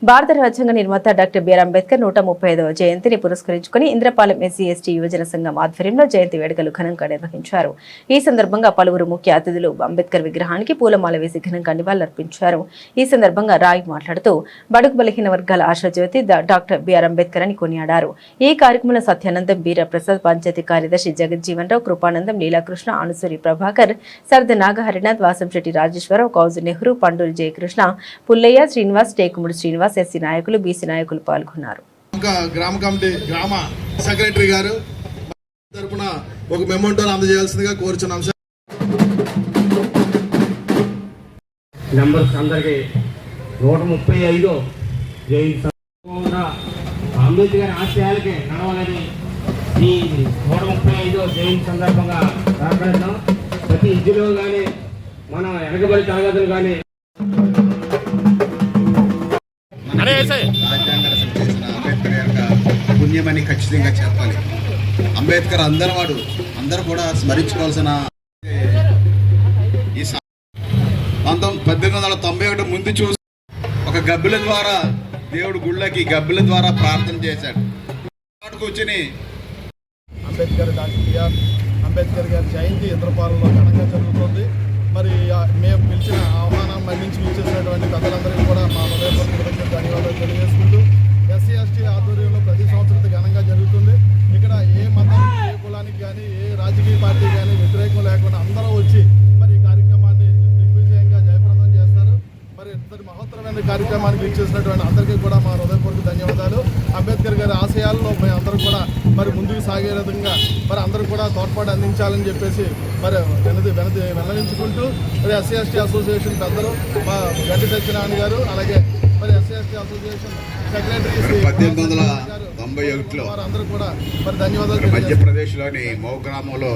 భారత రాజ్యాంగ నిర్మాత డాక్టర్ బిఆర్ అంబేద్కర్ 135వ జయంతిని పురస్కరించుకుని ఇంద్రపాలెం ఎస్సీ ఎస్టీ యువజన సంఘం ఆధ్వర్యంలో జయంతి వేడుకలు ఘనంగా నిర్వహించారు. ఈ సందర్భంగా పలువురు ముఖ్య అతిథులు అంబేద్కర్ విగ్రహానికి పూలమాల వేసి ఘనంగా నివాళులర్పించారు. ఈ సందర్భంగా రాయ్ మాట్లాడుతూ బడుగు బలహీన వర్గాల ఆశాజ్యోతి డాక్టర్ బిఆర్ అంబేద్కర్ అని కొనియాడారు. ఈ కార్యక్రమంలో సత్యానందం, బీరప్రసాద్, పంచాయతీ కార్యదర్శి జగజ్జీవన్ రావు, కృపానందం, లీలాకృష్ణ, అనుసూరి ప్రభాకర్, సర్ద నాగహరినాథ్, వాసంశెట్టి రాజేశ్వరరావు, కౌజు నెహ్రూ, పండూరి జయకృష్ణ, పుల్లయ్య, శ్రీనివాస్, టేకుముడి శ్రీనివాస్, ఎస్సీ నాయకులు, బీసీ నాయకులు పాల్గొన్నారు. గ్రామ కమిటీ గ్రామ సెక్రటరీ గారు తరపున ఒక మెమోంటోని అందజేయాల్సిందిగా కోరుచున్నాం. మెంబర్స్ అందరికీ 135 జయంతి అంబేద్కర్ ఆశయాలకి నడవాలని ఈ 135 జయంతి సందర్భంగా ప్రార్థిస్తాం. ప్రతి ఇంటిలో కానీ మన వెనకబడి తరగతులు కానీ రాజ్యాంగ రచన చేసిన అంబేద్కర్ యొక్క పుణ్యమని ఖచ్చితంగా చెప్పాలి. అంబేద్కర్ అందరూ కూడా స్మరించుకోవాల్సిన ఈ 1891 ముందు చూసి ఒక గబ్బిల ద్వారా దేవుడు గుళ్ళకి గబ్బిల ద్వారా ప్రార్థన చేశాడు. కూర్చుని అంబేద్కర్ డాక్టర్ బిఆర్ అంబేద్కర్ గారి జయంతి ఇంద్రపాలెంలో ఘనంగా జరుగుతుంది. మరి మేము పిలిచిన ఆహ్వానం మన్నించి ఇచ్చేసినటువంటి పెద్దలందరికీ కూడా మా హృదయపూర్వక ధన్యవాదాలు తెలియజేసుకుంటూ ఎస్సీ ఎస్టీ ఆధ్వర్యంలో ప్రతి సంవత్సరం ఘనంగా జరుగుతుంది. ఇక్కడ ఏ మతానికి, ఏ కులానికి కానీ, ఏ రాజకీయ పార్టీ కానీ వ్యతిరేకం లేకుండా అందరూ వచ్చి మరి ఈ కార్యక్రమాన్ని దిగ్విజయంగా జయప్రదం చేస్తారు. మరి ఇంతటి మహోత్తరమైన కార్యక్రమానికి ఇచ్చేసినటువంటి అందరికీ కూడా మా హృదయపూర్వక ధన్యవాదాలు. అంబేద్కర్ గారి ఆశయాల్లో మేము అందరూ కూడా మరి ముందుకు సాగే విధంగా మరి అందరూ కూడా తోడ్పాటు అందించాలని చెప్పేసి మరి విన్నవించుకుంటూ మరి ఎస్సీ ఎస్టీ అసోసియేషన్ పెద్దలు మా గడ్డి సత్యనారాయణ గారు, అలాగే మరి ఎస్సీ ఎస్టీ అసోసియేషన్ సెక్రటరీ 1891లో అందరూ కూడా మరి ధన్యవాదాలు. మధ్యప్రదేశ్లోని మౌ గ్రామంలో